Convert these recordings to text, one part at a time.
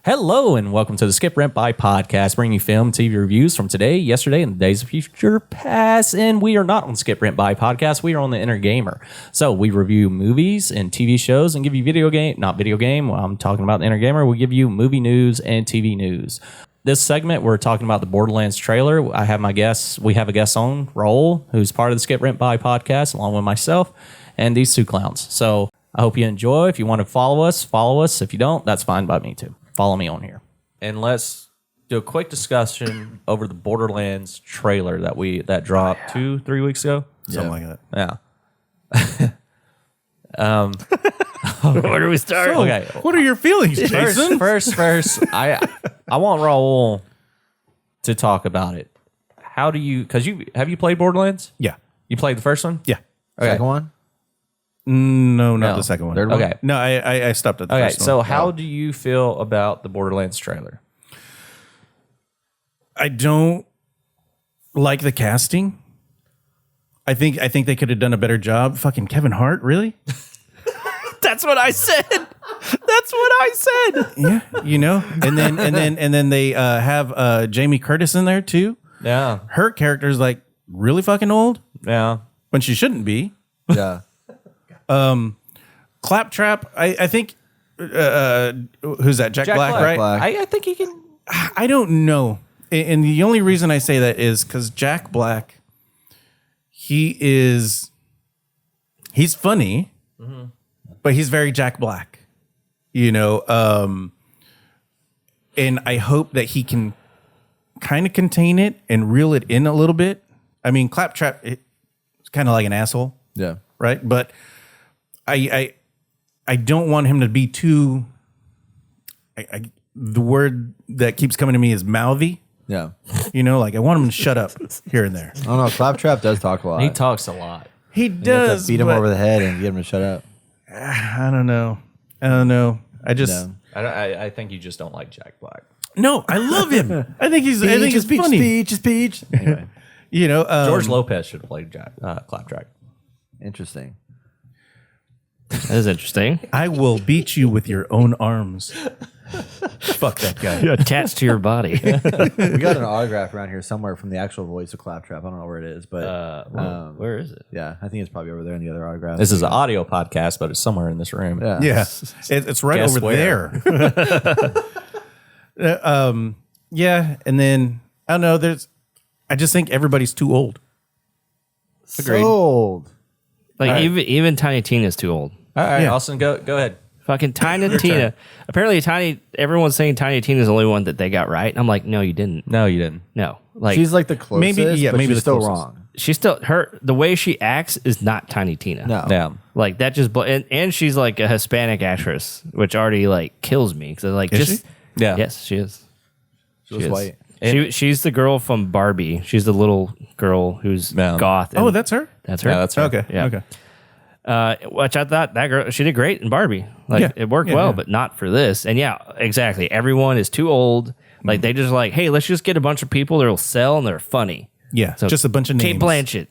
Hello and welcome to the Skip Rent Buy podcast, bringing you film and TV reviews from today, yesterday, and the days of future past. And we are not on Skip Rent Buy podcast. We are on the Inner Gamer. So we review movies and TV shows and give you I'm talking about the Inner Gamer. We give you movie news and TV news. This segment, we're talking about the Borderlands trailer. We have a guest on, Raul, who's part of the Skip Rent Buy podcast, along with myself and these two clowns. So I hope you enjoy. If you want to follow us. If you don't, that's fine by me too. Follow me on here. And let's do a quick discussion over the Borderlands trailer that dropped 2-3 weeks ago. Something like that. Yeah. Where do we start? Okay. What are your feelings, Jason? First, I want Raul to talk about it. How do you? Because have you played Borderlands? Yeah. You played the first one? Yeah. Okay. Second one? No, not No. the second one. Third one? Okay. No, I stopped at the Okay. first one. So how do you feel about the Borderlands trailer? I don't like the casting. I think they could have done a better job. Fucking Kevin Hart, really? That's what I said. That's what I said. Yeah, and then they have Jamie Curtis in there too. Yeah. Her character's like really fucking old Yeah. when she shouldn't be. Yeah. Claptrap, I think. Who's that? Jack Black, right? Black. I think he can. I don't know. And the only reason I say that is because Jack Black, he's funny, but he's very Jack Black, and I hope that he can kind of contain it and reel it in a little bit. I mean, Claptrap, it's kind of like an asshole. Yeah. Right. But I don't want him to be too, the word that keeps coming to me is mouthy. Yeah. Like I want him to shut up here and there. I don't know. Claptrap does talk a lot. He talks a lot. He You have does. to beat him but over the head and get him to shut up. I don't know. I just, No. I think you just don't like Jack Black. no, I love him. I think he's funny. Speech. Anyway. George Lopez should have played Claptrap. Interesting. That is interesting. I will beat you with your own arms. Fuck that guy. Attached to your body. We got an autograph around here somewhere from the actual voice of Claptrap. I don't know where it is, but Where is it? yeah, I think it's probably over there in the other autograph. This is an audio podcast, but it's somewhere in this room. Yeah. Yeah, it's right Guess over where? there. Yeah, and then I don't know. I just think everybody's too old. So old. Like even Tiny Tina's too old. All right, Yeah. Austin, go ahead. Fucking Tiny Tina. Apparently everyone's saying Tiny Tina's the only one that they got right. And I'm like, no, you didn't. No, you didn't. No. Like She's like the closest, but maybe she's the still closest. wrong. she's still the way she acts is not Tiny Tina. No. Yeah. Like that just and she's like a Hispanic actress, which already like kills me because like Is just she? Yeah. yes, she is. She was is. white. She's the girl from Barbie. She's the little girl who's Yeah. goth. Oh, and that's her. that's her. Yeah, that's right. Okay. Yeah. Okay. Which I thought that girl, she did great in Barbie. Like Yeah. it worked Yeah, well, yeah. but not for this. And yeah, exactly. Everyone is too old. Like they just like, hey, let's just get a bunch of people that'll sell and they're funny. Yeah. So just a bunch of names. Kate Blanchett,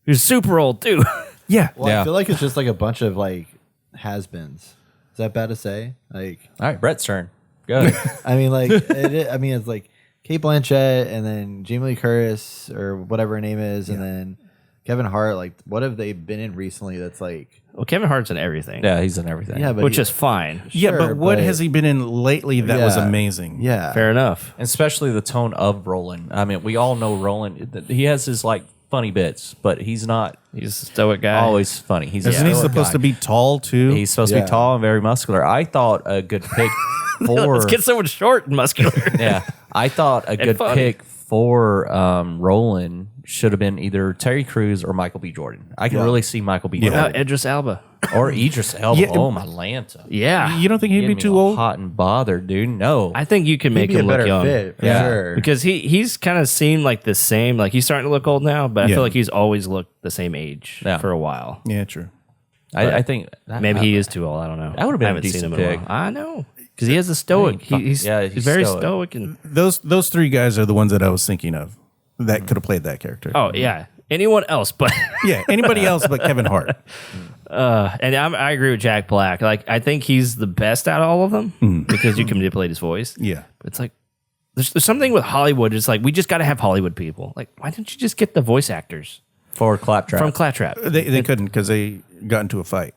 who's super old too. Yeah. Well, Yeah. I feel like it's just like a bunch of like has-beens. Is that bad to say? Like, All right, Brett's turn. Go ahead. I mean, like, it's like Kate Blanchett and then Jamie Lee Curtis or whatever her name is, and then Kevin Hart. Like, what have they been in recently? That's like, Well, Kevin Hart's in everything. Yeah, he's in everything. yeah, but which is fine. Yeah, Sure, but what but- has he been in lately that was Yeah. amazing? yeah, Fair enough. Especially the tone of Roland. I mean, we all know Roland. He has his like funny bits, but he's not He's a stoic guy. always funny. He's Isn't he a supposed guy. to be tall too? He's supposed to Yeah. be tall and very muscular. I thought a good pick for Let's get someone short and muscular. yeah. I thought a good funny. pick for Roland should have been either Terry Crews or Michael B. Jordan. I can really see Michael B. Jordan Idris Elba. or Idris Elba. Yeah. Oh my Lanta. Yeah. you don't think he'd Getting be me too all old? hot and bothered, dude. No. I think you can He'd make be a him look better young. fit for Yeah. sure. Because he's kind of seemed like the same. Like he's starting to look old now, but I Yeah. feel like he's always looked the same age Yeah. for a while. Yeah, true. I think Maybe he is too old. I don't know. That would've been I a haven't decent seen him in a pick. while. I know because he has a stoic. He's very stoic and Those three guys are the ones that I was thinking of that could have played that character. oh yeah. Anyone else but Yeah, anybody else but Kevin Hart. And I agree with Jack Black. Like, I think he's the best out of all of them because you can manipulate his voice. Yeah. But it's like, there's something with Hollywood. It's like, we just got to have Hollywood people. Like, why didn't you just get the voice actors For Claptrap. from Claptrap? They couldn't because they got into a fight.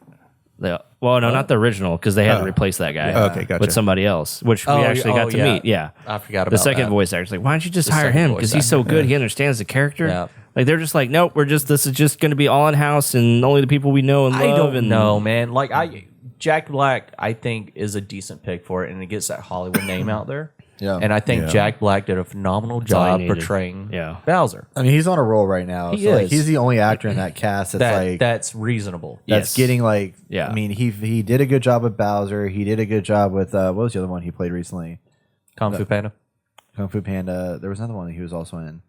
Well, no, not the original because they had to replace that guy Okay, gotcha. with somebody else, which we actually got to meet. Yeah. I forgot about the second that. voice actor. Like, why don't you just The hire second him? voice Because he's so good. He understands the character. Yeah. Like, they're just like, nope, this is just going to be all in house and only the people we know and love. I don't and know, man. Like Jack Black, I think is a decent pick for it, and it gets that Hollywood name out there. Yeah. And I think Yeah. Jack Black did a phenomenal all job he needed. portraying Yeah. Bowser. I mean, he's on a roll right now. He so like, is. he's the only actor in that cast that's That's reasonable. that's Yes. getting like. Yeah. I mean, he did a good job with Bowser. He did a good job with what was the other one he played recently? Kung Fu Panda. Kung Fu Panda. There was another one that he was also in.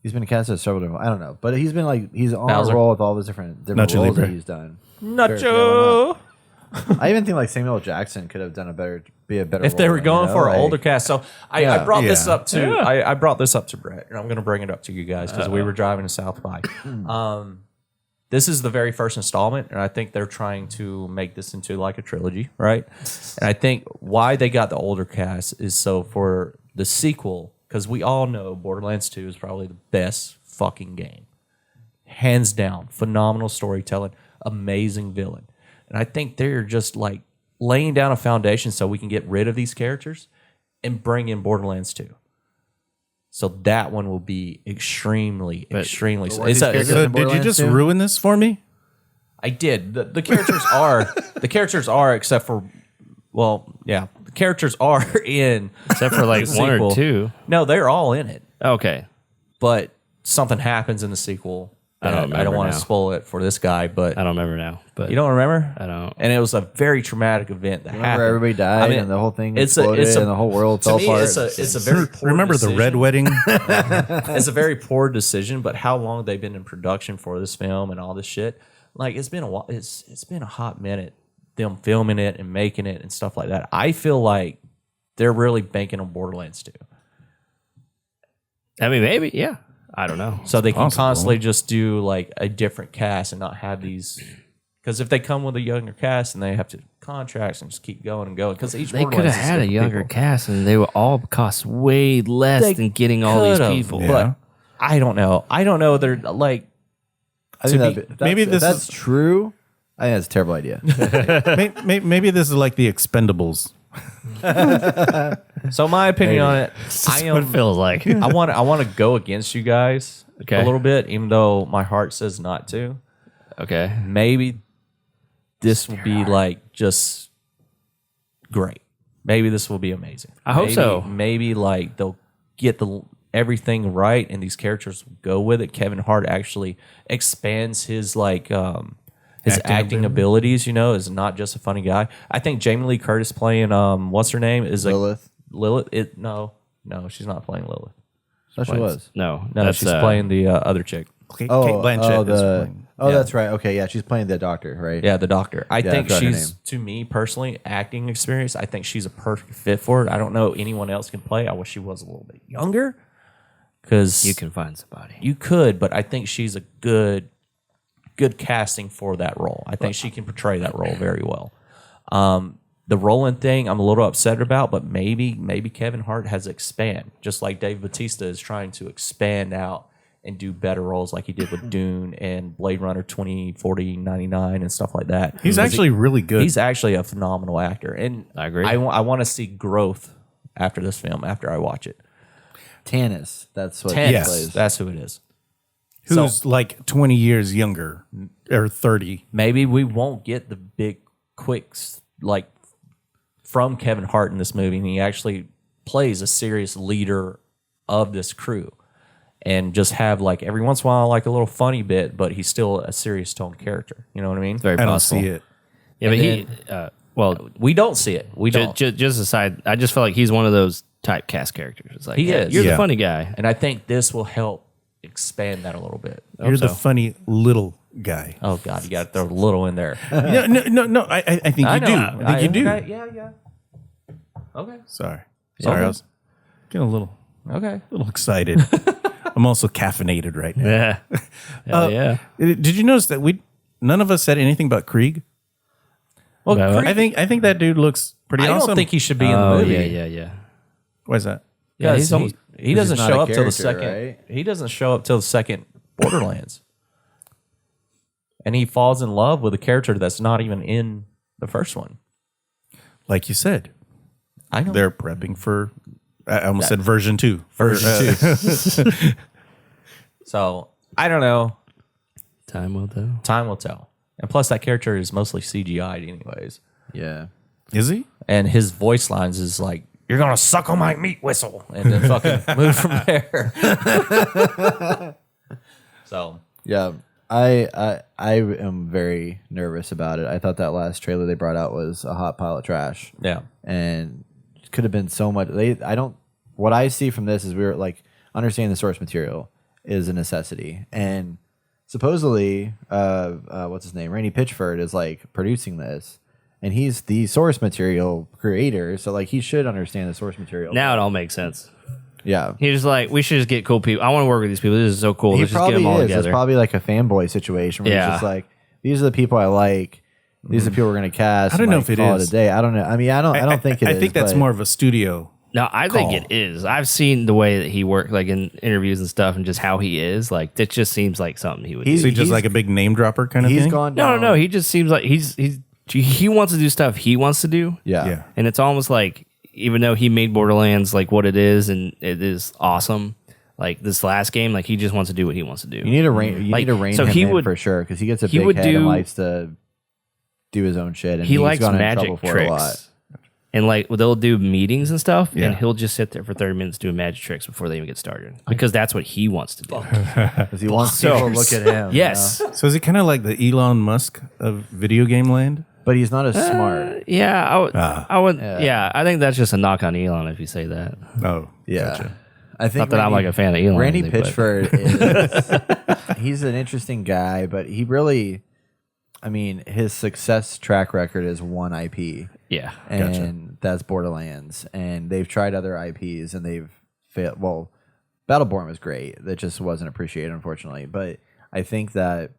He's been cast as several different. I don't know, but he's been like he's on Bowser. a roll with all the different Nacho roles that Libre. he's done. Nacho. I even think like Samuel Jackson could have done be a better. If they role were in, going you know, for an like- older cast, so I Yeah. brought this Yeah. up to I brought this up to Brett, and I'm going to bring it up to you guys because we were driving to South by. This is the very first installment, and I think they're trying to make this into like a trilogy, right? And I think why they got the older cast is so for the sequel, because we all know Borderlands 2 is probably the best fucking game, hands down, phenomenal storytelling, amazing villain, and I think they're just like laying down a foundation so we can get rid of these characters and bring in Borderlands 2. So that one will be extremely. what are It's these a, characters? So did you Borderlands just 2? ruin this for me? I did. The characters are the characters are except for the characters are in Except for like the one or sequel. two. No, they're all in it. Okay. But something happens in the sequel. I don't I don't remember want now. to spoil it for this guy, but I don't remember now. But you don't remember? I don't. And it was a very traumatic event that Remember happened. everybody died I mean, and the whole thing it's exploded a- and the whole world to fell me, apart. It's a very poor Remember decision. the red wedding? It's a very poor decision, but how long they've been in production for this film and all this shit, like it's been a while. It's been a hot minute them filming it and making it and stuff like that. I feel like they're really banking on Borderlands 2. I mean, maybe, yeah. I don't know. So they can possible. constantly just do like a different cast and not have these. Because if they come with a younger cast and they have to contracts and just keep going and going, because each They could have Borderlands is had a different younger people. cast and they would all cost way less They than getting all these could've, people. Yeah. But I don't know. I don't know. They're like I think to that'd be- be- maybe if this that's is- true. I think that's a terrible idea. Maybe this is like the Expendables. so. My opinion on it, That's what it feels like. I want to go against you guys Okay. a little bit, even though my heart says not to. Okay. Maybe this will be like just great. Maybe this will be amazing. I hope Maybe- so. Maybe like they'll get everything right, and these characters will go with it. Kevin Hart actually expands his like his acting abilities. You know, is not just a funny guy. I think Jamie Lee Curtis playing what's her name is Lilith. Lilith. No, she's not playing Lilith. Thought she was. No. No, that's, she's playing the other chick. Kate Oh, Blanchett is playing. that's right. Okay, yeah, she's playing the doctor, right? Yeah, the doctor. I think I forgot her she's, to me personally, acting experience. I think she's a perfect fit for it. I don't know anyone else can play. I wish she was a little bit younger, because You can find somebody. you could, but I think she's a good casting for that role. I think she can portray that role very well. The Roland thing, I'm a little upset about, but maybe Kevin Hart has expand, just like Dave Bautista is trying to expand out and do better roles like he did with Dune and Blade Runner 2040, 99 and stuff like that. He's actually really good. He's actually a phenomenal actor, and I agree. I want to see growth after this film. After I watch it, Tannis. That's what Tannis, he Yes. plays. that's who it is. who's like 20 years younger or 30. Maybe we won't get the big quicks like from Kevin Hart in this movie, and he actually plays a serious leader of this crew, and just have like every once in a while like a little funny bit, but he's still a serious toned character. You know what I mean? Very I don't possible. see it. Yeah, but And he, well, We don't see it. We don't. just aside, I just feel like he's one of those typecast characters. It's like, He yeah, is. you're Yeah. the funny guy. And I think this will help expand that a little bit. You're the so. funny little guy. Oh God, you got to throw a little in there. No. I think you do. I think you do. Okay, yeah. Okay. Sorry, Okay. I was getting a Okay. little excited. I'm also caffeinated right now. Yeah. Hell yeah. Did you notice that we none of us said anything about Krieg. Well, No. Krieg- I think that dude looks pretty I awesome. don't think he should be in the Oh, movie. yeah. Why is that? Yeah, Because he's almost. he doesn't not show a up till the character, second. right? He doesn't show up till the second Borderlands, and he falls in love with a character that's not even in the first one. Like you said, I know. they're prepping for. I almost said version 2. Version 2. So I don't know. Time will tell. Time will tell. And plus, that character is mostly CGI'd anyways. Yeah. Is he? And his voice lines is like, "You're gonna suck on my meat whistle," and then fucking move from there. So Yeah. I am very nervous about it. I thought that last trailer they brought out was a hot pile of trash. yeah, And it could have been so much. What I see from this is we were like understanding the source material is a necessity. And supposedly, what's his name? Randy Pitchford is like producing this. And he's the source material creator. So like he should understand the source material. Now it all makes sense. Yeah. He's like, we should just get cool people. I want to work with these people. This is so cool. He Let's just get them probably all is. together. It's probably like a fanboy situation where Yeah. he's just like, these are the people I like. These are the people we're going to cast. I don't and, know like, if it call is. a day. I don't know. I mean, I don't think it is. I think that's but more of a studio. No, I think call. it is. I've seen the way that he worked, like in interviews and stuff, and just how he is. Like, that just seems like something he would He's- do. So just he's- like a big name dropper kind of He's thing. gone No, down. he just seems like he wants to do stuff he wants to do. Yeah. Yeah. And it's almost like, even though he made Borderlands like what it is, and it is awesome, like this last game, like he just wants to do what he wants to do. You need to rein. You Like, need to rein so him he in would- for sure because he gets a he big would head and do- likes to do his own shit. And he he's likes gone in magic trouble for it a lot. tricks. And like they'll do meetings and stuff, Yeah. and he'll just sit there for 30 minutes doing magic tricks before they even get started because that's what he wants to do. Because he wants So- people to look at him. you Yes. know? So is he kind of like the Elon Musk of video game land? But he's not as smart. Yeah, I would. Yeah. Yeah, I think that's just a knock on Elon if you say that. Oh, Yeah. gotcha. I think Not that I'm like a fan of Elon. or Randy anything, but- Pitchford is he's an interesting guy, but he really, I mean, his success track record is one IP. Yeah, And that's Borderlands. And they've tried other IPs and they've failed. Well, Battleborn was great. That just wasn't appreciated, unfortunately. But I think that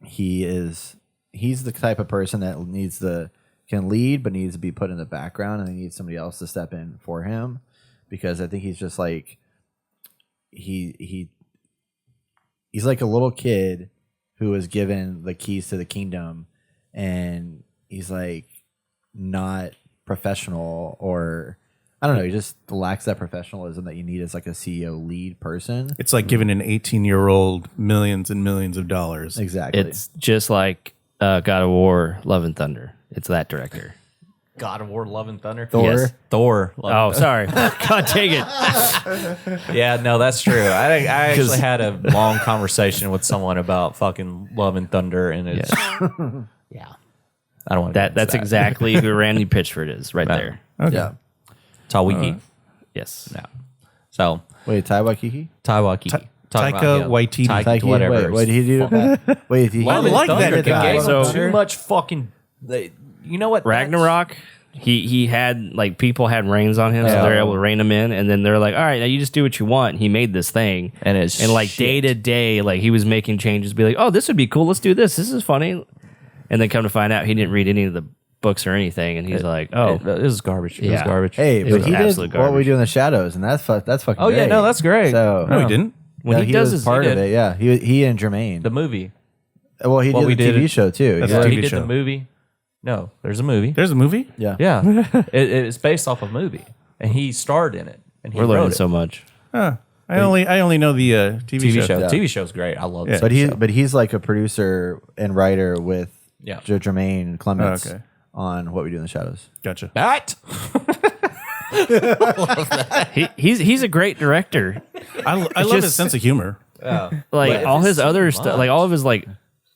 he's the type of person that can lead, but needs to be put in the background, and they need somebody else to step in for him, because I think he's just like he's like a little kid who was given the keys to the kingdom, and he's like not professional, or I don't know, he just lacks that professionalism that you need as like a CEO lead person. It's like giving an 18-year-old millions and millions of dollars. Exactly. it's just like God of War, Love and Thunder. It's that director. God of War, Love and Thunder. Thor. Yes. Thor. Love Oh, and sorry. God dang it. Yeah, no, that's true. I actually had a long conversation with someone about fucking Love and Thunder, and it's yeah. I don't want to. That's exactly who Randy Pitchford is right there. Okay. Yeah. Tawiki. Yes. No. So Wait, Tai Waikiki? Taiwaki. Taika Waititi. Taika, whatever. Wait, what did he do? Wait, he Love and like that Thunder guy. gave So- him too much fucking. You know what? Ragnarok, he had like people had reins on him, so Yeah. they're able to rein him in, and then they're like, all right, now you just do what you want. And he made this thing, And it's like shit. day to day, like he was making changes, be like, oh, this would be cool. Let's do this. This is funny. And then come to find out, he didn't read any of the books or anything, and he's like, oh, This is garbage. It was Yeah. garbage. Hey, It but was he did absolute What We garbage. Do in the Shadows, and that's fucking Oh, yeah, great. no, that's great. So No, he didn't. when no, he does was his part he of did. it, yeah. He and Jermaine. The movie. Well, he what did we the did TV it- show too. That's Yeah. a He TV did show. the movie. No, there's a movie. There's a movie. Yeah. Yeah, it's based off a movie, and he starred in it, and he we're learning wrote it. so much. Huh. I only know the TV, TV show. Yeah. TV show's great. I love Yeah. it. But he's like a producer and writer with Yeah. Jermaine Clements Oh, okay. on What We Do in the Shadows. Gotcha. That He's a great director. I love his just- sense of humor. Like all his other stuff, like all of his like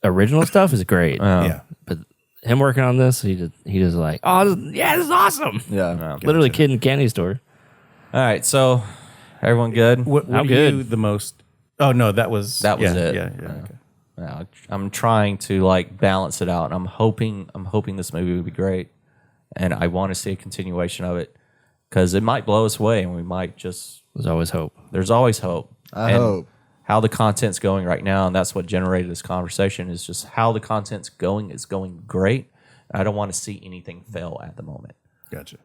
original stuff is great. Yeah. But him working on this, he just like, oh this is awesome. Yeah. Literally kid in candy store. All right, so everyone good? What I'm are you good. the most? Oh no, that was That was it. Yeah. Okay. Yeah, I'm trying to like balance it out. I'm hoping this movie would be great, and I want to see a continuation of it because it might blow us away, and we might just. There's always hope. There's always hope. I And hope. how the content's going right now, and that's what generated this conversation, is just how the content's going is going great. I don't want to see anything fail at the moment. Gotcha.